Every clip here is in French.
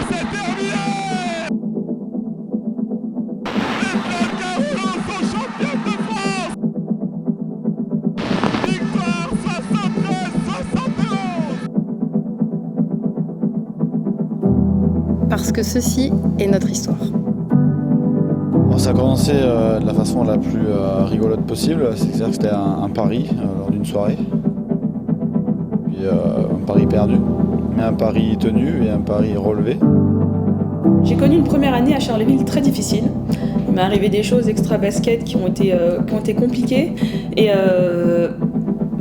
C'est terminé. Les Flaques Caroulos sont championnes de France. Victoire 73-71. Parce que ceci est notre histoire. Bon, ça a commencé de la façon la plus rigolote possible, c'est-à-dire que c'était un pari lors d'une soirée, puis un pari perdu, mais un pari tenu et un pari relevé. J'ai connu une première année à Charleville très difficile. Il m'est arrivé des choses extra-basket qui ont été compliquées et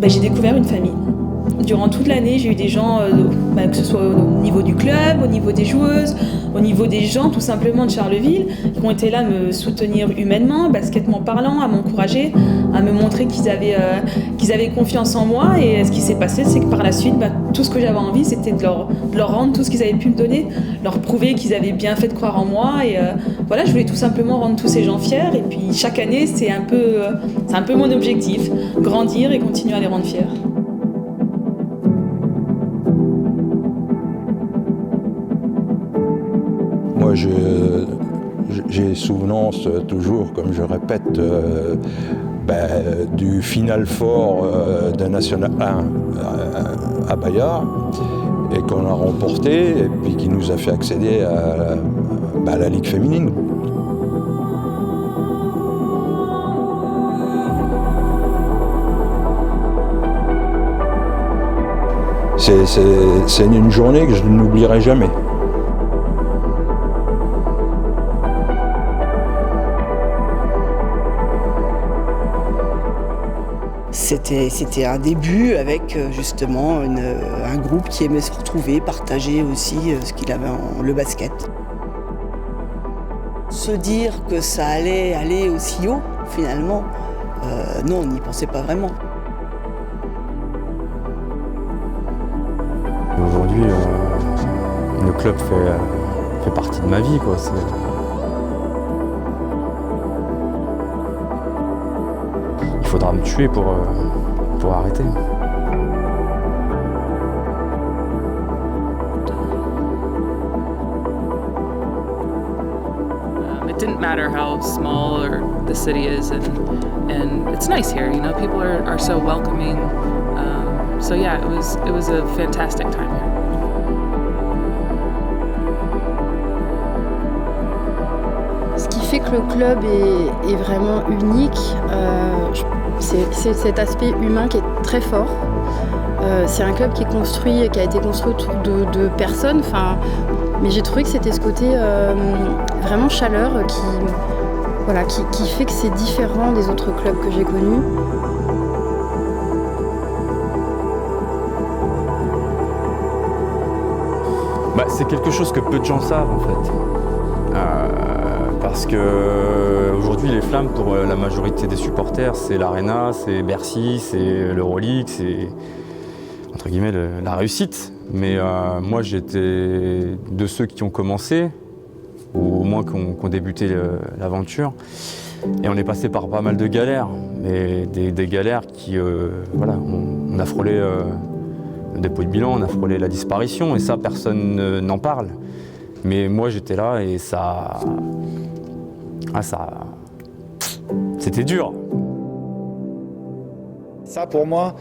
j'ai découvert une famille. Durant toute l'année, j'ai eu des gens, que ce soit au niveau du club, au niveau des joueuses, au niveau des gens tout simplement de Charleville, qui ont été là me soutenir humainement, basketement parlant, à m'encourager, à me montrer qu'ils avaient confiance en moi. Et ce qui s'est passé, c'est que par la suite, tout ce que j'avais envie, c'était de leur rendre tout ce qu'ils avaient pu me donner, leur prouver qu'ils avaient bien fait de croire en moi. Et je voulais tout simplement rendre tous ces gens fiers. Et puis chaque année, c'est un peu mon objectif, grandir et continuer à les rendre fiers. Moi, j'ai souvenance toujours, comme je répète, du Final Four de National 1 à Bayard, et qu'on a remporté, et puis qui nous a fait accéder à la Ligue féminine. C'est une journée que je n'oublierai jamais. C'était un début avec justement un groupe qui aimait se retrouver, partager aussi ce qu'il avait le basket. Se dire que ça allait aller aussi haut, finalement, non, on n'y pensait pas vraiment. Aujourd'hui, le club fait partie de ma vie, quoi. Il faudra me tuer pour arrêter. It didn't matter how small or the city is, and it's nice here. You know, people are so welcoming. So yeah, it was a fantastic time here. Ce qui fait que le club est vraiment unique, c'est cet aspect humain qui est très fort. C'est un club qui a été construit autour de personnes. Mais j'ai trouvé que c'était ce côté vraiment chaleur qui fait que c'est différent des autres clubs que j'ai connus. C'est quelque chose que peu de gens savent en fait. Parce que aujourd'hui les Flammes, pour la majorité des supporters, c'est l'Arena, c'est Bercy, c'est l'Euroleague, c'est entre guillemets la réussite. Mais moi j'étais de ceux qui ont commencé, ou au moins qui ont débuté l'aventure. Et on est passé par pas mal de galères, mais des galères qui, on a frôlé le dépôt de bilan, on a frôlé la disparition, et ça personne n'en parle. Mais moi j'étais là et c'était dur. Ça pour moi,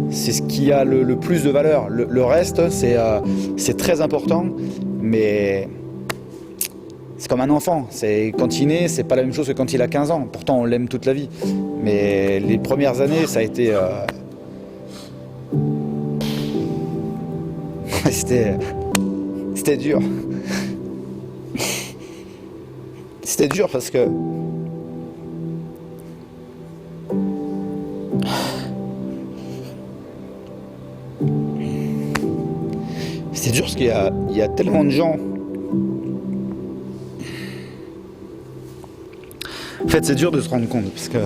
c'est ce qui a le plus de valeur. Le reste, c'est très important, mais c'est comme un enfant. Quand il naît, c'est pas la même chose que quand il a 15 ans. Pourtant, on l'aime toute la vie. Mais les premières années, ça a été... C'était dur. C'était dur parce que... C'est dur parce qu'il y a tellement de gens. En fait, c'est dur de se rendre compte parce que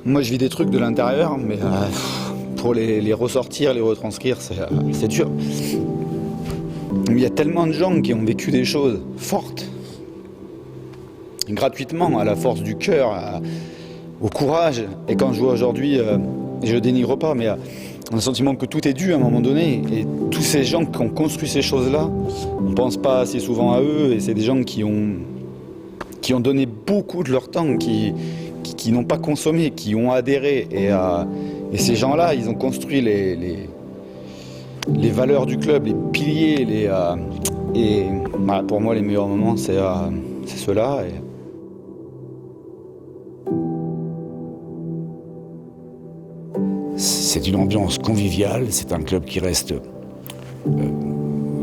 moi, je vis des trucs de l'intérieur, mais pour les ressortir, les retranscrire, c'est dur. Il y a tellement de gens qui ont vécu des choses fortes, gratuitement, à la force du cœur, au courage. Et quand je vois aujourd'hui, et je le dénigre pas, mais on a le sentiment que tout est dû à un moment donné. Et tous ces gens qui ont construit ces choses-là, on ne pense pas assez souvent à eux, et c'est des gens qui ont donné beaucoup de leur temps, qui n'ont pas consommé, qui ont adhéré. Et ces gens-là, ils ont construit les valeurs du club, les piliers. Et voilà, pour moi, les meilleurs moments, c'est ceux-là. C'est une ambiance conviviale, c'est un club qui reste...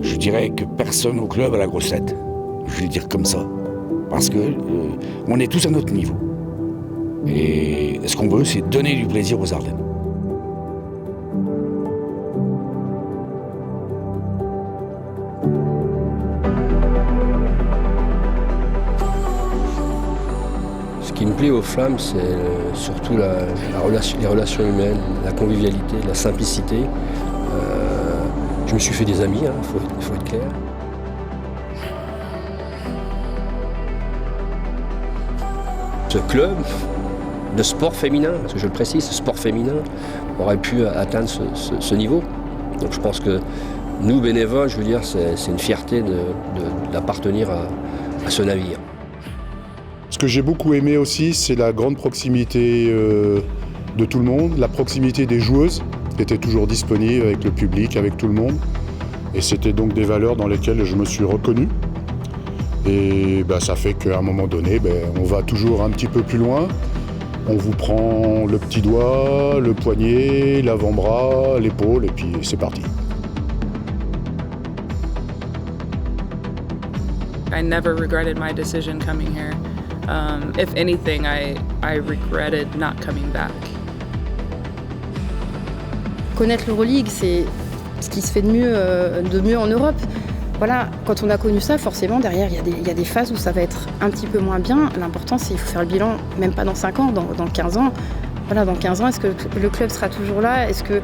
je dirais que personne au club a la grosse tête. Je vais le dire comme ça. Parce que on est tous à notre niveau. Et ce qu'on veut, c'est donner du plaisir aux Ardennes. Ce qui me plaît aux Flammes, c'est surtout les relations humaines, la convivialité, la simplicité. Je me suis fait des amis, il faut être clair. Ce club de sport féminin, parce que je le précise, ce sport féminin aurait pu atteindre ce niveau. Donc je pense que nous, bénévoles, je veux dire, c'est une fierté d'appartenir à ce navire. Ce que j'ai beaucoup aimé aussi, c'est la grande proximité de tout le monde, la proximité des joueuses, qui étaient toujours disponibles avec le public, avec tout le monde. Et c'était donc des valeurs dans lesquelles je me suis reconnu. Et ça fait qu'à un moment donné, on va toujours un petit peu plus loin. On vous prend le petit doigt, le poignet, l'avant-bras, l'épaule, et puis c'est parti. I never regretted my decision coming here. If anything, I regretted not coming back. Connaître l'Euroleague, c'est ce qui se fait de mieux en Europe. Voilà, quand on a connu ça, forcément, derrière, il y a des phases où ça va être un petit peu moins bien. L'important, c'est qu'il faut faire le bilan, même pas dans 5 ans, dans 15 ans. Voilà, dans 15 ans, est-ce que le club sera toujours là? Est-ce qu'il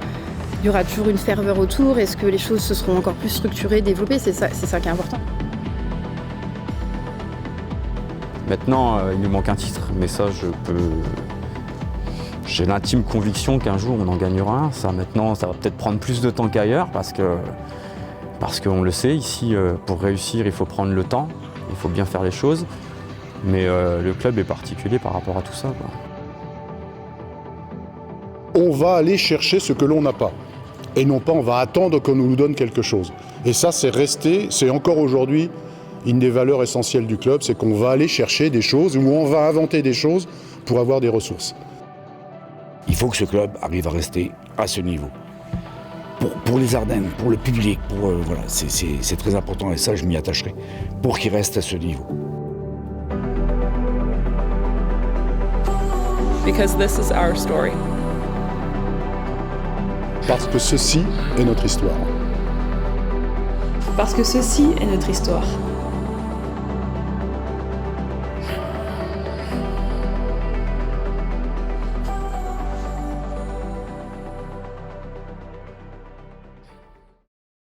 y aura toujours une ferveur autour? Est-ce que les choses se seront encore plus structurées, développées? C'est ça qui est important. Maintenant, il nous manque un titre, mais ça, j'ai l'intime conviction qu'un jour, on en gagnera un. Ça, maintenant, ça va peut-être prendre plus de temps qu'ailleurs, parce qu'on le sait, ici, pour réussir, il faut prendre le temps, il faut bien faire les choses. Mais le club est particulier par rapport à tout ça, quoi. On va aller chercher ce que l'on n'a pas. Et non pas on va attendre qu'on nous donne quelque chose. Et ça, c'est encore aujourd'hui une des valeurs essentielles du club, c'est qu'on va aller chercher des choses, ou on va inventer des choses pour avoir des ressources. Il faut que ce club arrive à rester à ce niveau. Pour les Ardennes, pour le public, voilà, c'est très important, et ça, je m'y attacherai, pour qu'il reste à ce niveau. Because this is our story. Parce que ceci est notre histoire. Parce que ceci est notre histoire.